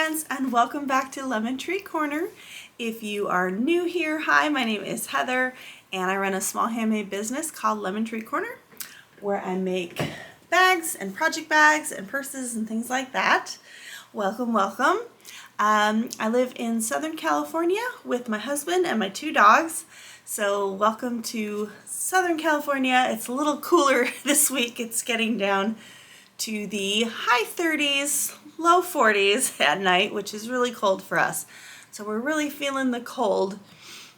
friends, and welcome back to Lemon Tree Corner. If you are new here, hi, my name is Heather and I run a small handmade business called Lemon Tree Corner where I make bags and project bags and purses and things like that. Welcome, welcome. I live in Southern California with my husband and my 2 dogs. So welcome to Southern California. It's a little cooler this week. It's getting down to the high 30s, low 40s at night, which is really cold for us. So we're really feeling the cold,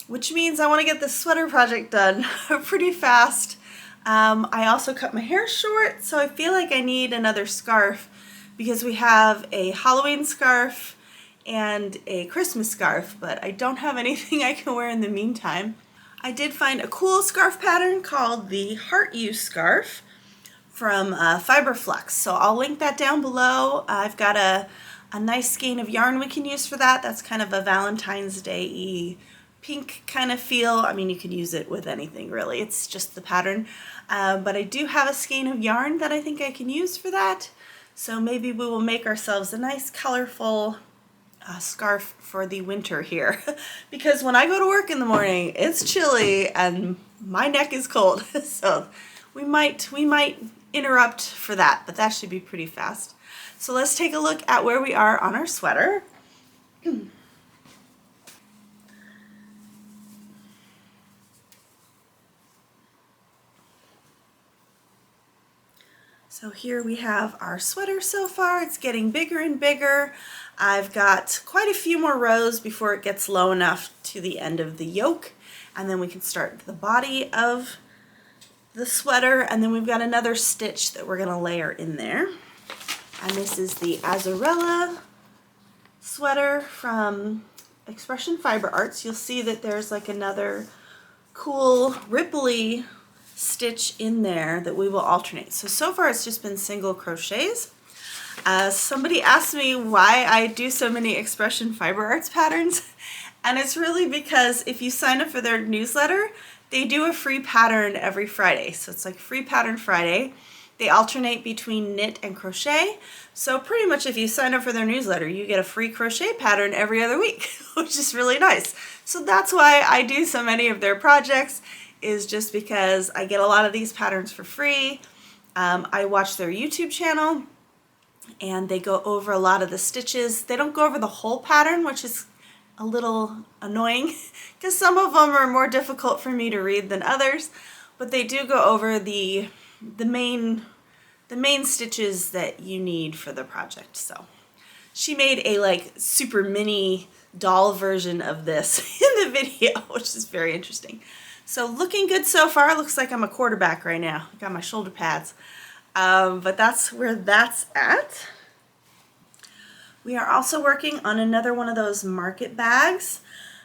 which means I want to get this sweater project done pretty fast. I also cut my hair short, so I feel like I need another scarf because we have a Halloween scarf and a Christmas scarf, but I don't have anything I can wear in the meantime. I did find a cool scarf pattern called the Heart You scarf from Fiberflex, so I'll link that down below. I've got a nice skein of yarn we can use for that. That's kind of a Valentine's Day-y pink kind of feel. I mean, you can use it with anything really, it's just the pattern. But I do have a skein of yarn that I think I can use for that, so maybe we will make ourselves a nice colorful scarf for the winter here because when I go to work in the morning it's chilly and my neck is cold, so we might interrupt for that, but that should be pretty fast. So let's take a look at where we are on our sweater. So here we have our sweater so far. It's getting bigger and bigger. I've got quite a few more rows before it gets low enough to the end of the yoke, and then we can start the body of the sweater, and then we've got another stitch that we're going to layer in there. And this is the Azarella sweater from Expression Fiber Arts. You'll see that there's like another cool ripply stitch in there that we will alternate. So far it's just been single crochets. Somebody asked me why I do so many Expression Fiber Arts patterns, and it's really because if you sign up for their newsletter, they do a free pattern every Friday. So it's like Free Pattern Friday. They alternate between knit and crochet. So pretty much if you sign up for their newsletter, you get a free crochet pattern every other week, which is really nice. So that's why I do so many of their projects, is just because I get a lot of these patterns for free. I watch their YouTube channel and they go over a lot of the stitches. They don't go over the whole pattern, which is a little annoying because some of them are more difficult for me to read than others, but they do go over the main stitches that you need for the project. So she made a like super mini doll version of this in the video, which is very interesting. So looking good so far. Looks like I'm a quarterback right now. I got my shoulder pads, but that's where that's at. We are also working on another one of those market bags.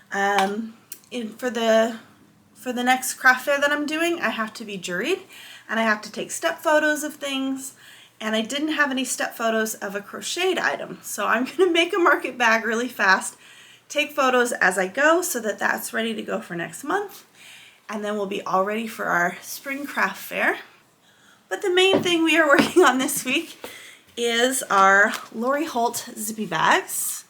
For the next craft fair that I'm doing, I have to be juried and I have to take step photos of things, and I didn't have any step photos of a crocheted item. So I'm going to make a market bag really fast, take photos as I go so that that's ready to go for next month, and then we'll be all ready for our spring craft fair. But the main thing we are working on this week is our Lori Holt Zippy Bags.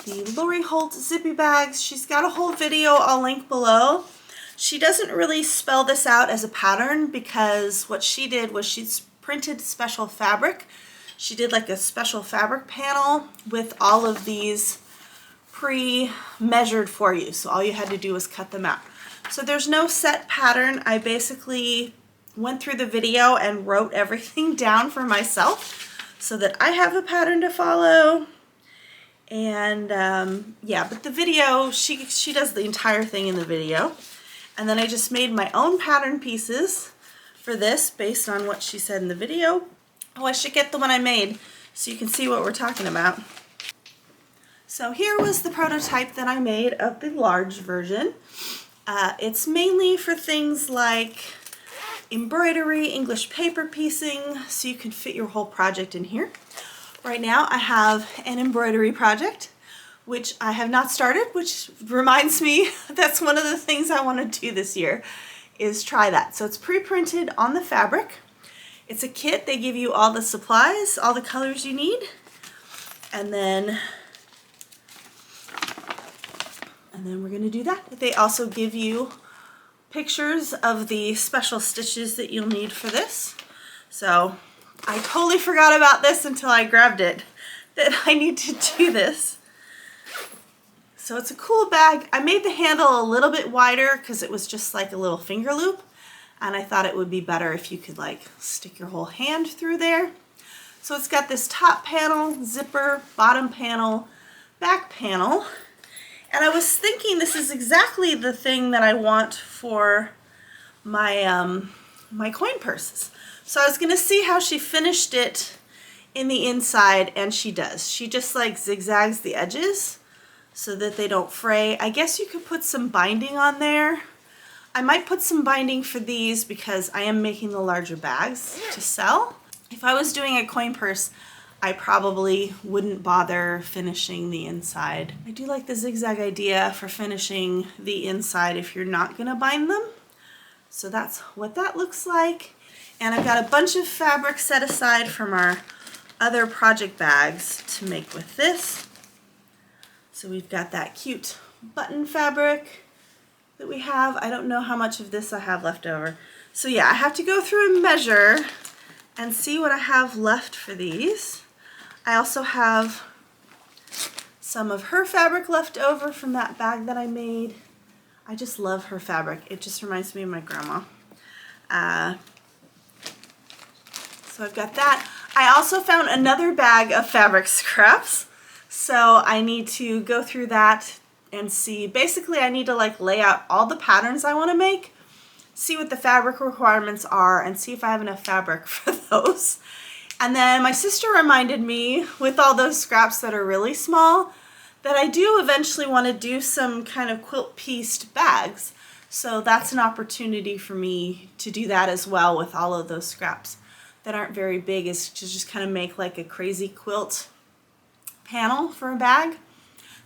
The Lori Holt Zippy Bags, she's got a whole video I'll link below. She doesn't really spell this out as a pattern because what she did was she's printed special fabric. She did like a special fabric panel with all of these pre-measured for you. So all you had to do was cut them out. So there's no set pattern. I basically went through the video and wrote everything down for myself so that I have a pattern to follow. And yeah, but the video, she does the entire thing in the video. And then I just made my own pattern pieces for this based on what she said in the video. Oh, I should get the one I made so you can see what we're talking about. So here was the prototype that I made of the large version. It's mainly for things like embroidery, English paper piecing, so you can fit your whole project in here. Right now I have an embroidery project which I have not started, which reminds me that's one of the things I want to do this year, is try that. So it's pre-printed on the fabric. It's a kit. They give you all the supplies, all the colors you need, And then we're going to do that. They also give you pictures of the special stitches that you'll need for this. So I totally forgot about this until I grabbed it, that I need to do this. So it's a cool bag. I made the handle a little bit wider because it was just like a little finger loop, and I thought it would be better if you could like stick your whole hand through there. So it's got this top panel, zipper, bottom panel, back panel, and I was thinking this is exactly the thing that I want for my my coin purses. So I was gonna see how she finished it in the inside, and she does. She just like zigzags the edges so that they don't fray. I guess you could put some binding on there. I might put some binding for these because I am making the larger bags to sell. If I was doing a coin purse, I probably wouldn't bother finishing the inside. I do like the zigzag idea for finishing the inside if you're not gonna bind them. So that's what that looks like. And I've got a bunch of fabric set aside from our other project bags to make with this. So we've got that cute button fabric that we have. I don't know how much of this I have left over. So yeah, I have to go through and measure and see what I have left for these. I also have some of her fabric left over from that bag that I made. I just love her fabric. It just reminds me of my grandma. So I've got that. I also found another bag of fabric scraps. So I need to go through that and see. Basically, I need to like lay out all the patterns I want to make, see what the fabric requirements are, and see if I have enough fabric for those. And then my sister reminded me, with all those scraps that are really small, that I do eventually want to do some kind of quilt pieced bags. So that's an opportunity for me to do that as well with all of those scraps that aren't very big, is to just kind of make like a crazy quilt panel for a bag.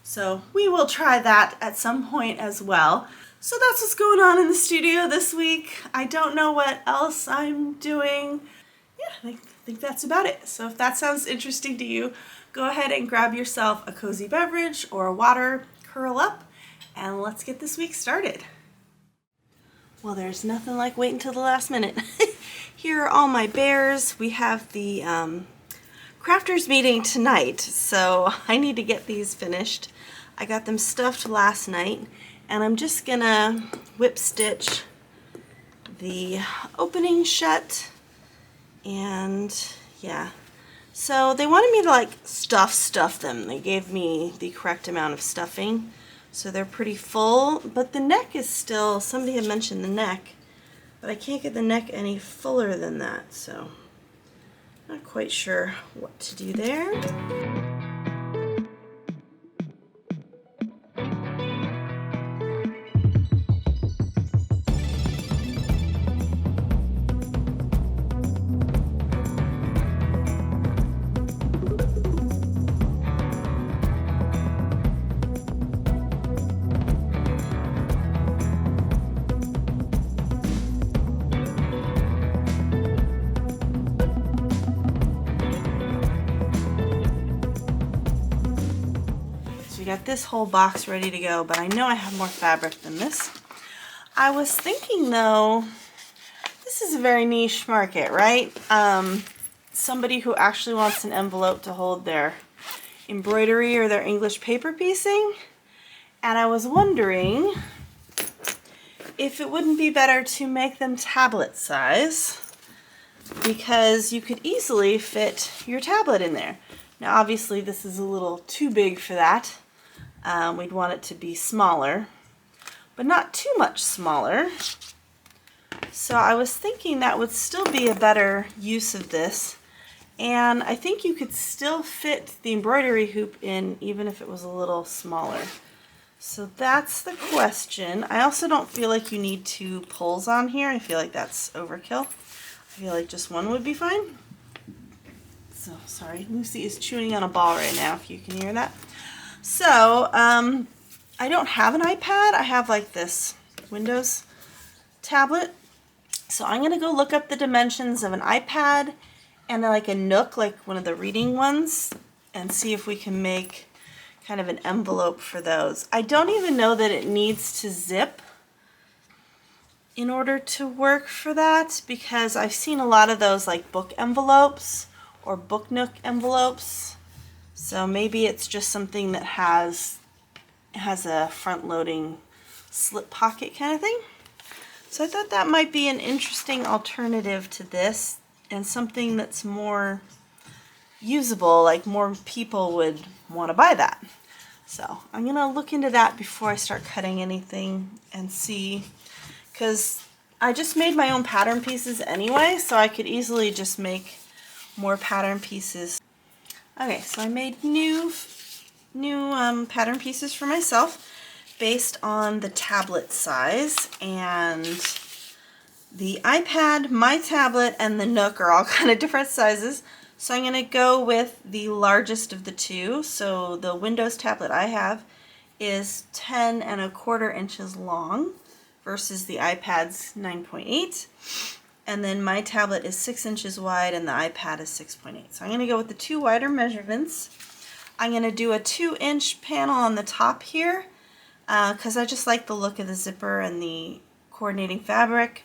So we will try that at some point as well. So that's what's going on in the studio this week. I don't know what else I'm doing. Yeah, I think that's about it. So if that sounds interesting to you, go ahead and grab yourself a cozy beverage or a water, curl up, and let's get this week started. Well, there's nothing like waiting till the last minute. Here are all my bears. We have the crafters meeting tonight, so I need to get these finished. I got them stuffed last night, and I'm just gonna whip stitch the opening shut. And yeah, so they wanted me to like stuff them. They gave me the correct amount of stuffing, so they're pretty full, but the neck is still, somebody had mentioned the neck, but I can't get the neck any fuller than that, so not quite sure what to do there. Got this whole box ready to go, but I know I have more fabric than this. I was thinking though, this is a very niche market, right? Somebody who actually wants an envelope to hold their embroidery or their English paper piecing, and I was wondering if it wouldn't be better to make them tablet size, because you could easily fit your tablet in there. Now obviously this is a little too big for that. We'd want it to be smaller, but not too much smaller. So I was thinking that would still be a better use of this, and I think you could still fit the embroidery hoop in even if it was a little smaller. So that's the question. I also don't feel like you need 2 pulls on here. I feel like that's overkill. I feel like just one would be fine. So sorry, Lucy is chewing on a ball right now, if you can hear that. So I don't have an iPad. I have like this Windows tablet. So I'm gonna go look up the dimensions of an iPad and like a Nook, like one of the reading ones, and see if we can make kind of an envelope for those. I don't even know that it needs to zip in order to work for that, because I've seen a lot of those like book envelopes or book nook envelopes. So maybe it's just something that has a front loading slip pocket kind of thing. So I thought that might be an interesting alternative to this, and something that's more usable, like more people would want to buy that. So I'm gonna look into that before I start cutting anything and see, because I just made my own pattern pieces anyway, so I could easily just make more pattern pieces. Okay, so I made new pattern pieces for myself based on the tablet size, and the iPad, my tablet, and the Nook are all kind of different sizes. So I'm going to go with the largest of the two. So the Windows tablet I have is 10¼ inches long versus the iPad's 9.8. And then my tablet is 6 inches wide and the iPad is 6.8. So I'm going to go with the two wider measurements. I'm going to do a 2-inch panel on the top here because I just like the look of the zipper and the coordinating fabric.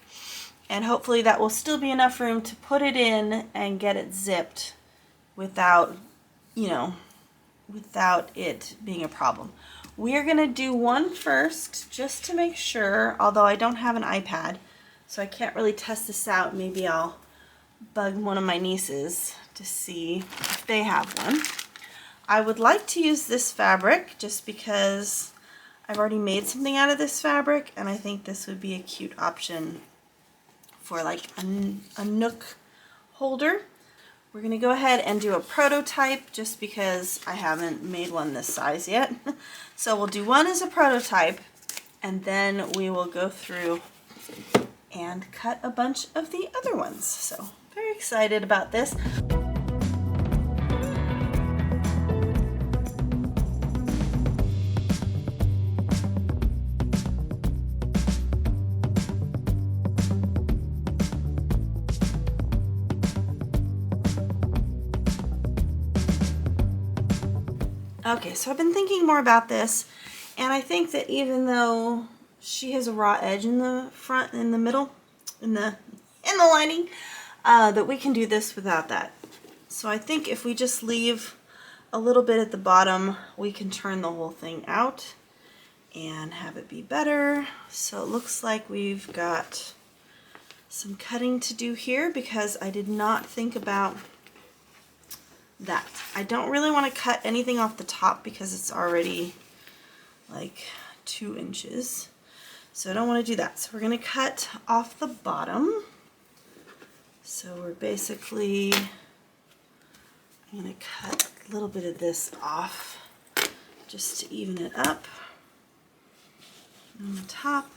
And hopefully that will still be enough room to put it in and get it zipped without, without it being a problem. We are going to do one first just to make sure, although I don't have an iPad, so I can't really test this out. Maybe I'll bug one of my nieces to see if they have one. I would like to use this fabric just because I've already made something out of this fabric, and I think this would be a cute option for like a Nook holder. We're going to go ahead and do a prototype just because I haven't made one this size yet. So we'll do one as a prototype, and then we will go through and cut a bunch of the other ones. So very excited about this. Okay, so I've been thinking more about this, and I think that even though she has a raw edge in the front, in the middle, in the lining, that we can do this without that. So I think if we just leave a little bit at the bottom, we can turn the whole thing out and have it be better. So it looks like we've got some cutting to do here because I did not think about that. I don't really want to cut anything off the top because it's already like 2 inches. So I don't want to do that. So we're going to cut off the bottom. So we're basically, I'm going to cut a little bit of this off just to even it up on the top.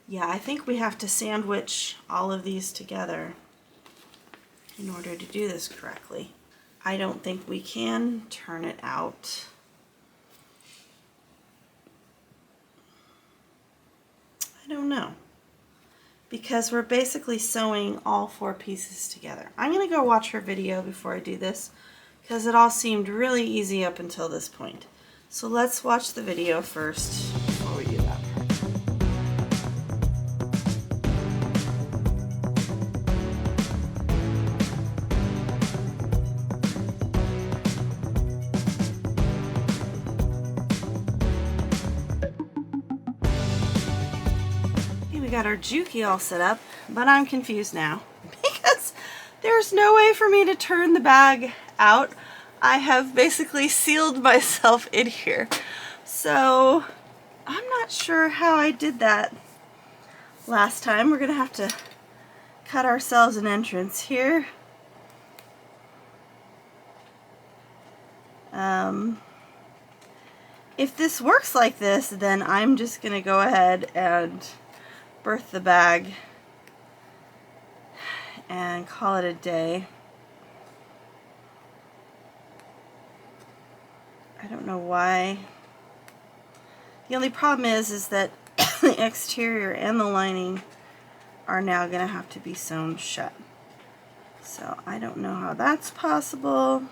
Yeah, I think we have to sandwich all of these together in order to do this correctly. I don't think we can turn it out. I don't know, because we're basically sewing all 4 pieces together. I'm going to go watch her video before I do this because it all seemed really easy up until this point. So let's watch the video first before we do that. Got our Juki all set up, but I'm confused now because there's no way for me to turn the bag out. I have basically sealed myself in here, so I'm not sure how I did that last time. We're gonna have to cut ourselves an entrance here. If this works like this, then I'm just gonna go ahead and birth the bag and call it a day. don't know why. The only problem is that the exterior and the lining are now going to have to be sewn shut. So I don't know how that's possible.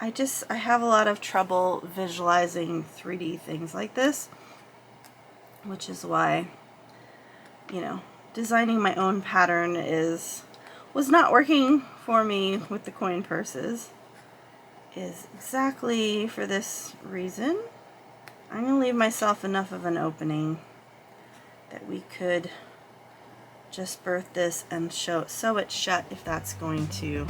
I have a lot of trouble visualizing 3D things like this, which is why, you know, designing my own pattern was not working for me with the coin purses, is exactly for this reason. I'm going to leave myself enough of an opening that we could just birth this and sew it shut if that's going to.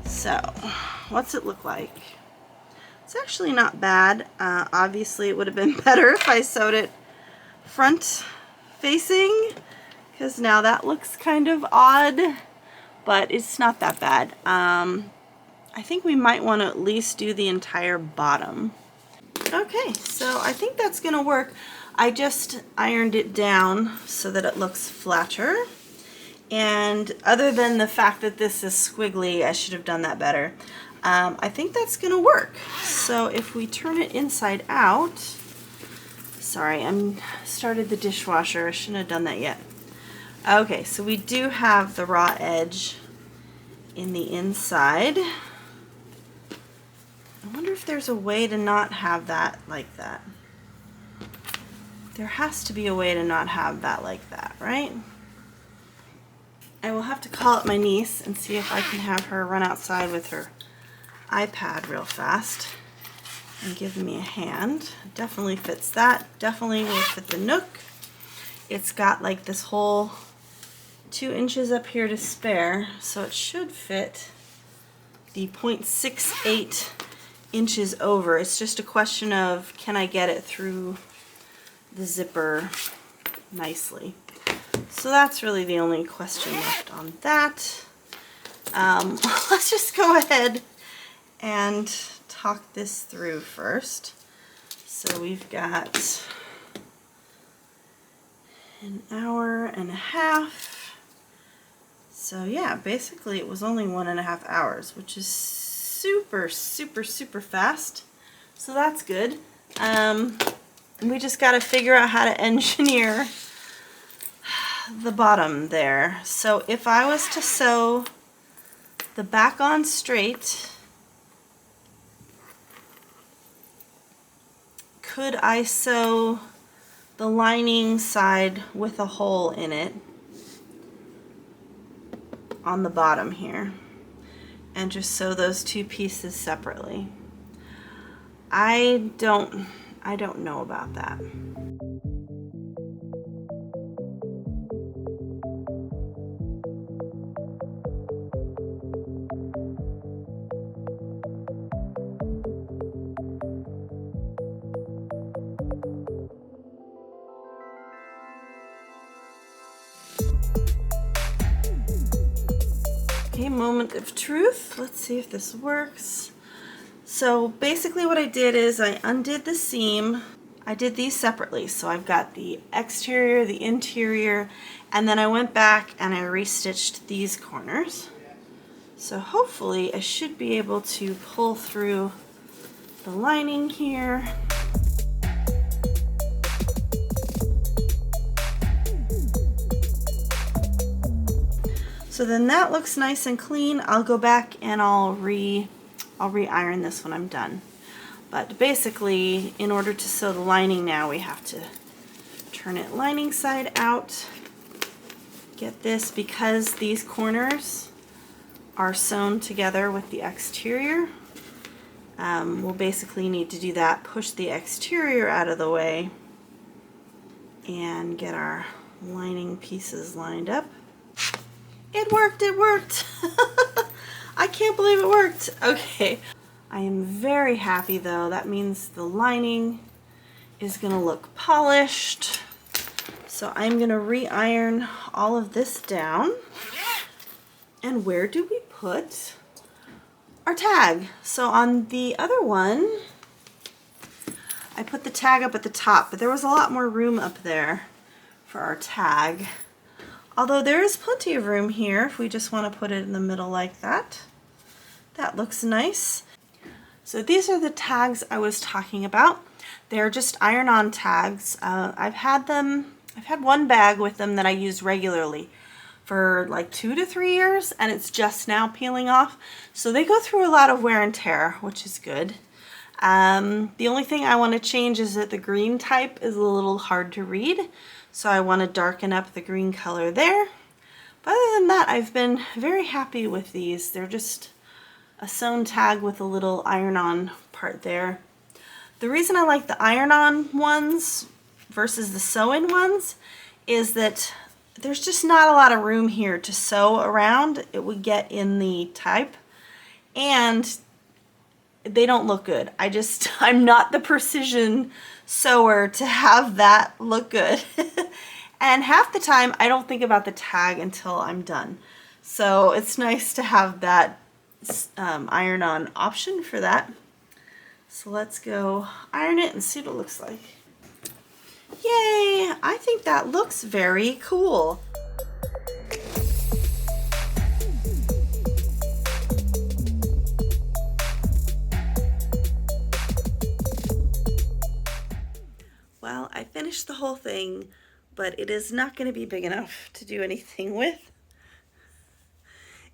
So, what's it look like? It's actually not bad. Obviously, it would have been better if I sewed it front facing, because now that looks kind of odd, but it's not that bad. I think we might want to at least do the entire bottom. Okay, so I think that's going to work. I just ironed it down so that it looks flatter. And other than the fact that this is squiggly, I should have done that better. I think that's going to work. So if we turn it inside out, sorry, I started the dishwasher. I shouldn't have done that yet. Okay, so we do have the raw edge in the inside. I wonder if there's a way to not have that like that. There has to be a way to not have that like that, right? I will have to call up my niece and see if I can have her run outside with her iPad real fast and give me a hand. Definitely fits that. Definitely will fit the nook. It's got like this whole 2 inches up here to spare, so it should fit the 0.68 inches over. It's just a question of, can I get it through the zipper nicely? So that's really the only question left on that. Let's just go ahead and talk this through first. So we've got an hour and a half. So yeah, basically it was only 1.5 hours, which is super, super, super fast. So that's good. We just got to figure out how to engineer the bottom there. So if I was to sew the back on straight, could I sew the lining side with a hole in it on the bottom here and just sew those 2 pieces separately? I don't know about that. Okay, moment of truth. Let's see if this works. So basically what I did is I undid the seam. I did these separately. So I've got the exterior, the interior, and then I went back and I restitched these corners. So hopefully I should be able to pull through the lining here. So then that looks nice and clean. I'll go back and I'll re-iron this when I'm done. But basically, in order to sew the lining now, we have to turn it lining side out. Get this, because these corners are sewn together with the exterior. We'll basically need to do that, push the exterior out of the way, and get our lining pieces lined up. It worked, it worked! I can't believe it worked! Okay, I am very happy though. That means the lining is gonna look polished. So I'm gonna re-iron all of this down. And where do we put our tag? So on the other one, I put the tag up at the top, but there was a lot more room up there for our tag. Although there is plenty of room here if we just want to put it in the middle like that. That looks nice. So these are the tags I was talking about. They're just iron-on tags. I've had one bag with them that I use regularly for like 2 to 3 years, and it's just now peeling off. So they go through a lot of wear and tear, which is good. The only thing I want to change is that the green type is a little hard to read. So I want to darken up the green color there. But other than that, I've been very happy with these. They're just a sewn tag with a little iron-on part there. The reason I like the iron-on ones versus the sew-in ones is that there's just not a lot of room here to sew around. It would get in the type, and they don't look good. I'm not the precision sewer to have that look good. And half the time I don't think about the tag until I'm done. So it's nice to have that iron-on option for that. So let's go iron it and see what it looks like. Yay! I think that looks very cool. Well, I finished the whole thing, but it is not going to be big enough to do anything with.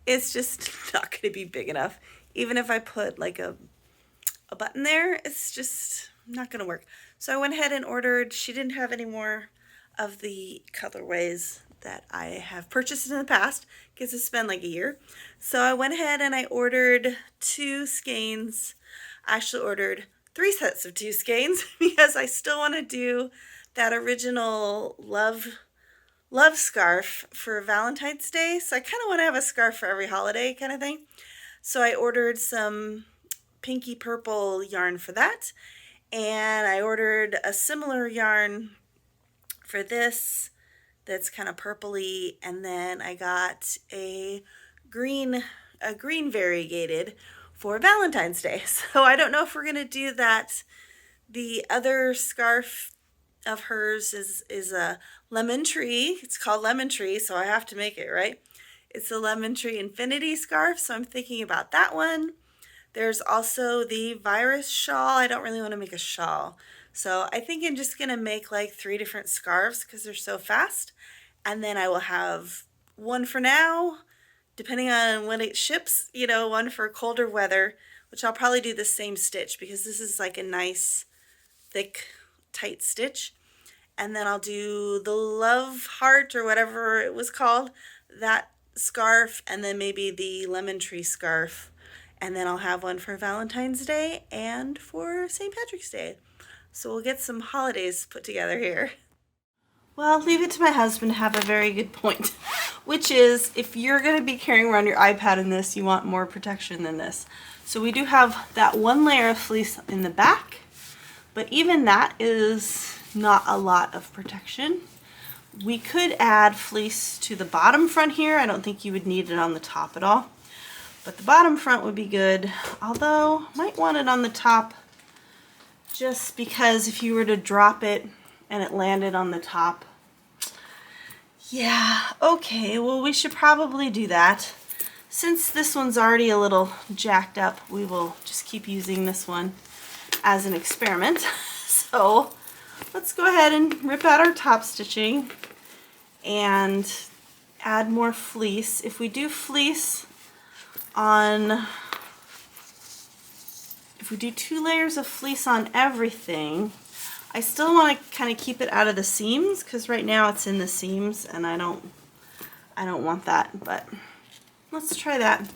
It's just not going to be big enough. Even if I put like a button there, it's just not going to work. So I went ahead and ordered, she didn't have any more of the colorways that I have purchased in the past, because it's been like a year. So I went ahead and I ordered 2 skeins. I actually ordered 3 sets of 2 skeins because I still want to do that original love scarf for Valentine's Day. So I kind of want to have a scarf for every holiday kind of thing. So I ordered some pinky purple yarn for that. And I ordered a similar yarn for this that's kind of purpley, and then I got a green variegated for Valentine's Day. So I don't know if we're gonna do that. The other scarf of hers is a lemon tree. It's called lemon tree, so I have to make it, right? It's a lemon tree infinity scarf, so I'm thinking about that one. There's also the virus shawl. I don't really want to make a shawl. So I think I'm just going to make like 3 different scarves because they're so fast. And then I will have one for now, depending on when it ships, you know, one for colder weather, which I'll probably do the same stitch because this is like a nice, thick, tight stitch. And then I'll do the love heart or whatever it was called, that scarf, and then maybe the lemon tree scarf. And then I'll have one for Valentine's Day and for St. Patrick's Day. So we'll get some holidays put together here. Well, leave it to my husband to have a very good point, which is if you're going to be carrying around your iPad in this, you want more protection than this. So we do have that 1 layer of fleece in the back, but even that is not a lot of protection. We could add fleece to the bottom front here. I don't think you would need it on the top at all. But the bottom front would be good, although might want it on the top just because if you were to drop it and it landed on the top. Yeah, okay, well we should probably do that. Since this one's already a little jacked up, we will just keep using this one as an experiment. So let's go ahead and rip out our top stitching and add more fleece. If we do fleece on, if we do 2 layers of fleece on everything, I still want to kind of keep it out of the seams because right now it's in the seams and I don't want that, but let's try that.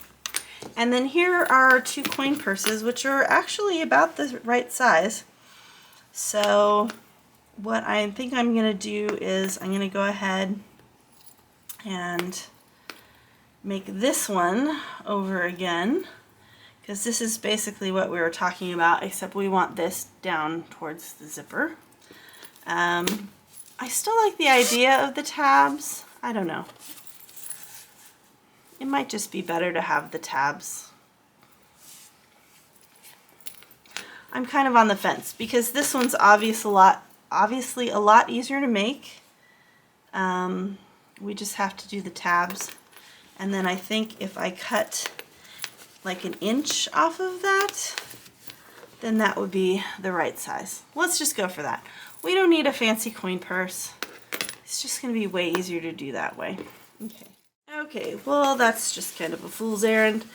And then here are our 2 coin purses, which are actually about the right size. So what I think I'm going to do is I'm going to go ahead and make this one over again, because this is basically what we were talking about, except we want this down towards the zipper. I still like the idea of the tabs. I don't know. It might just be better to have the tabs. I'm kind of on the fence because this one's obviously a lot easier to make. We just have to do the tabs. And then I think if I cut like 1 inch off of that, then that would be the right size. Let's just go for that. We don't need a fancy coin purse. It's just going to be way easier to do that way. Okay, well that's just kind of a fool's errand.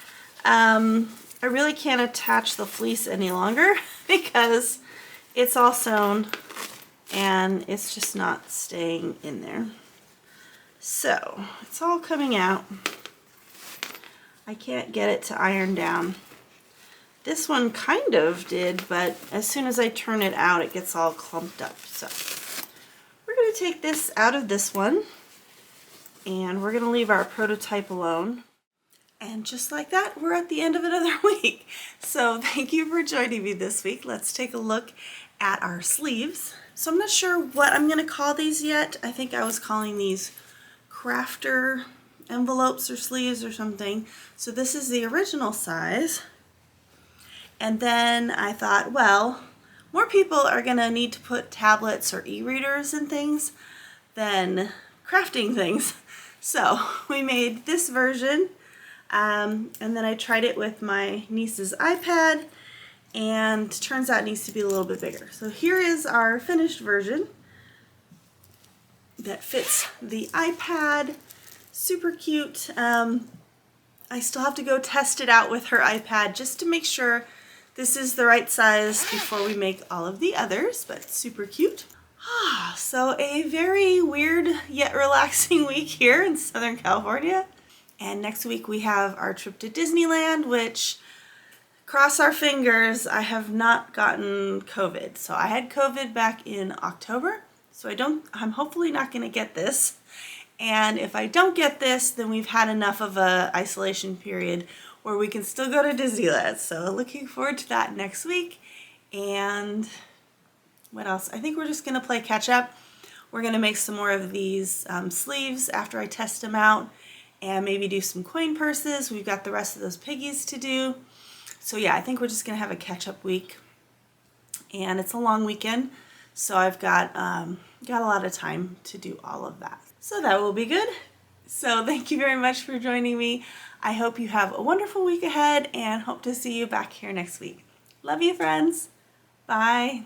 I really can't attach the fleece any longer because it's all sewn and it's just not staying in there. So it's all coming out. I can't get it to iron down. This one kind of did, but as soon as I turn it out, it gets all clumped up. So we're going to take this out of this one, and we're going to leave our prototype alone. And just like that, we're at the end of another week. So thank you for joining me this week. Let's take a look at our sleeves. So I'm not sure what I'm going to call these yet. I think I was calling these crafter envelopes or sleeves or something. So this is the original size. And then I thought, well, more people are going to need to put tablets or e-readers and things than crafting things. So we made this version, and then I tried it with my niece's iPad, and turns out it needs to be a little bit bigger. So here is our finished version that fits the iPad. Super cute. I still have to go test it out with her iPad just to make sure this is the right size before we make all of the others, but super cute. So a very weird yet relaxing week here in Southern California. And next week we have our trip to Disneyland, which, cross our fingers, I have not gotten COVID. So I had COVID back in October, so I'm hopefully not going to get this. And if I don't get this, then we've had enough of a isolation period where we can still go to Disneyland. So looking forward to that next week. And what else? I think we're just going to play catch up. We're going to make some more of these sleeves after I test them out, and maybe do some coin purses. We've got the rest of those piggies to do. So yeah, I think we're just going to have a catch-up week. And it's a long weekend, so I've got a lot of time to do all of that. So that will be good. So thank you very much for joining me. I hope you have a wonderful week ahead and hope to see you back here next week. Love you, friends. Bye.